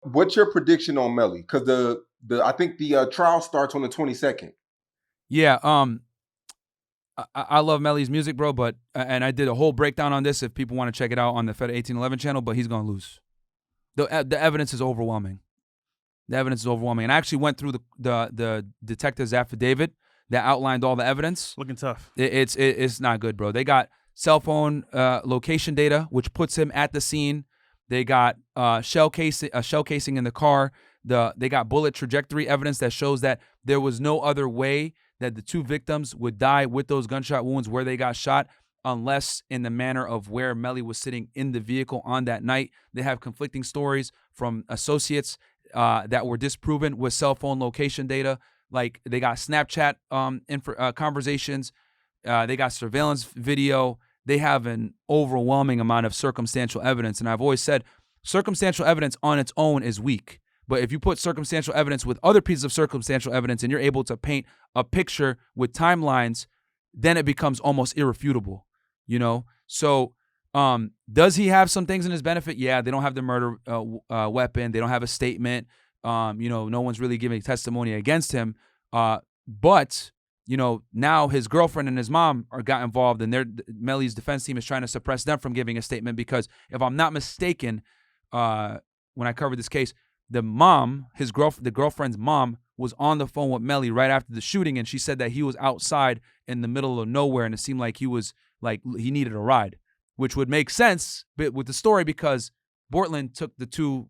What's your prediction on Melly? Because I think the trial starts on the 22nd. Yeah, I love Melly's music, bro, but and I did a whole breakdown on this if people want to check it out on the Fed 1811 channel, but he's going to lose. The evidence is overwhelming. The evidence is overwhelming. And I actually went through the detective's affidavit that outlined all the evidence. Looking tough. It's not good, bro. They got cell phone location data, which puts him at the scene. They got shell casing in the car. They got bullet trajectory evidence that shows that there was no other way that the two victims would die with those gunshot wounds where they got shot, unless in the manner of where Melly was sitting in the vehicle on that night. They have conflicting stories from associates that were disproven with cell phone location data. Like they got Snapchat conversations. They got surveillance video. They have an overwhelming amount of circumstantial evidence. And I've always said circumstantial evidence on its own is weak. But if you put circumstantial evidence with other pieces of circumstantial evidence and you're able to paint a picture with timelines, then it becomes almost irrefutable, you know? So does he have some things in his benefit? Yeah, they don't have the murder weapon. They don't have a statement. No one's really giving testimony against him. But, now his girlfriend and his mom got involved, and Melly's defense team is trying to suppress them from giving a statement because if I'm not mistaken, when I covered this case, the girlfriend's mom was on the phone with Melly right after the shooting, and she said that he was outside in the middle of nowhere, and it seemed like he needed a ride, which would make sense with the story because Bortland took the two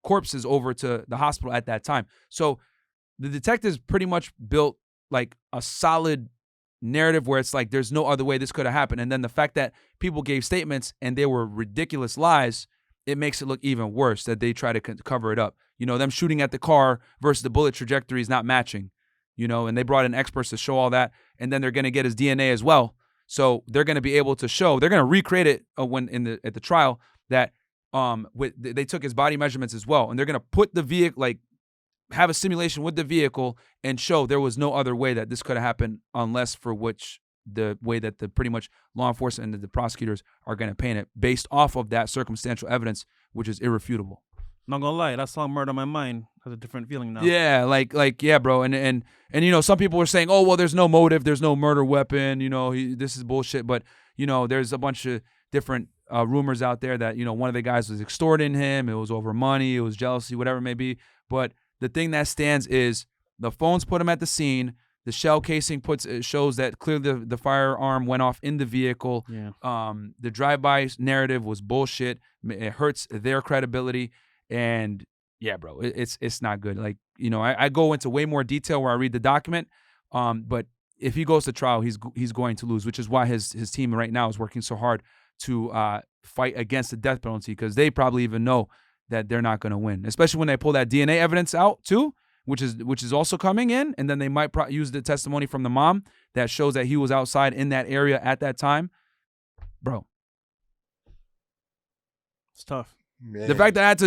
corpses over to the hospital at that time. So the detectives pretty much built like a solid narrative where it's like there's no other way this could have happened. And then the fact that people gave statements and they were ridiculous lies, it makes it look even worse that they try to cover it up. Them shooting at the car versus the bullet trajectory is not matching, and they brought in experts to show all that. And then they're going to get his DNA as well. So they're going to be able to show, they're going to recreate it at the trial that they took his body measurements as well. And they're going to put the vehicle, have a simulation with the vehicle and show there was no other way that this could have happened unless for which the way that the pretty much law enforcement and the prosecutors are going to paint it based off of that circumstantial evidence, which is irrefutable. Not gonna lie, that song Murder on My Mind has a different feeling now. Yeah, yeah, bro. And some people were saying, oh, well, there's no motive, there's no murder weapon, this is bullshit. But, there's a bunch of different rumors out there that, one of the guys was extorting him, it was over money, it was jealousy, whatever it may be. But the thing that stands is the phones put him at the scene. The shell casing shows that clearly the firearm went off in the vehicle. Yeah. The drive-by narrative was bullshit. It hurts their credibility. And yeah, bro, it's not good. I go into way more detail where I read the document. But if he goes to trial, he's going to lose, which is why his team right now is working so hard to fight against the death penalty because they probably even know that they're not going to win, especially when they pull that DNA evidence out too, which is also coming in, and then they might use the testimony from the mom that shows that he was outside in that area at that time. Bro, it's tough. Man. The fact that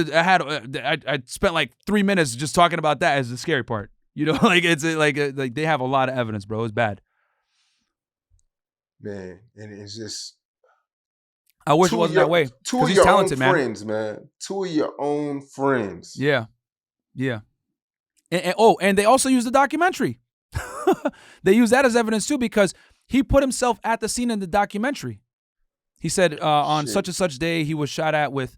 I spent like 3 minutes just talking about that is the scary part. It's like they have a lot of evidence, bro. It's bad. Man, and it's just. I wish it wasn't that way. Two of your talented, own friends, man. Two of your own friends. Yeah. And they also use the documentary. They use that as evidence too because he put himself at the scene in the documentary. He said on such and such day he was shot at with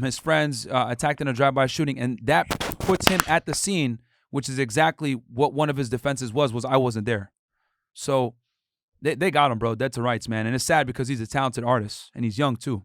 his friends attacked in a drive-by shooting, and that puts him at the scene, which is exactly what one of his defenses was I wasn't there. So they got him, bro. Dead to rights, man. And it's sad because he's a talented artist and he's young too.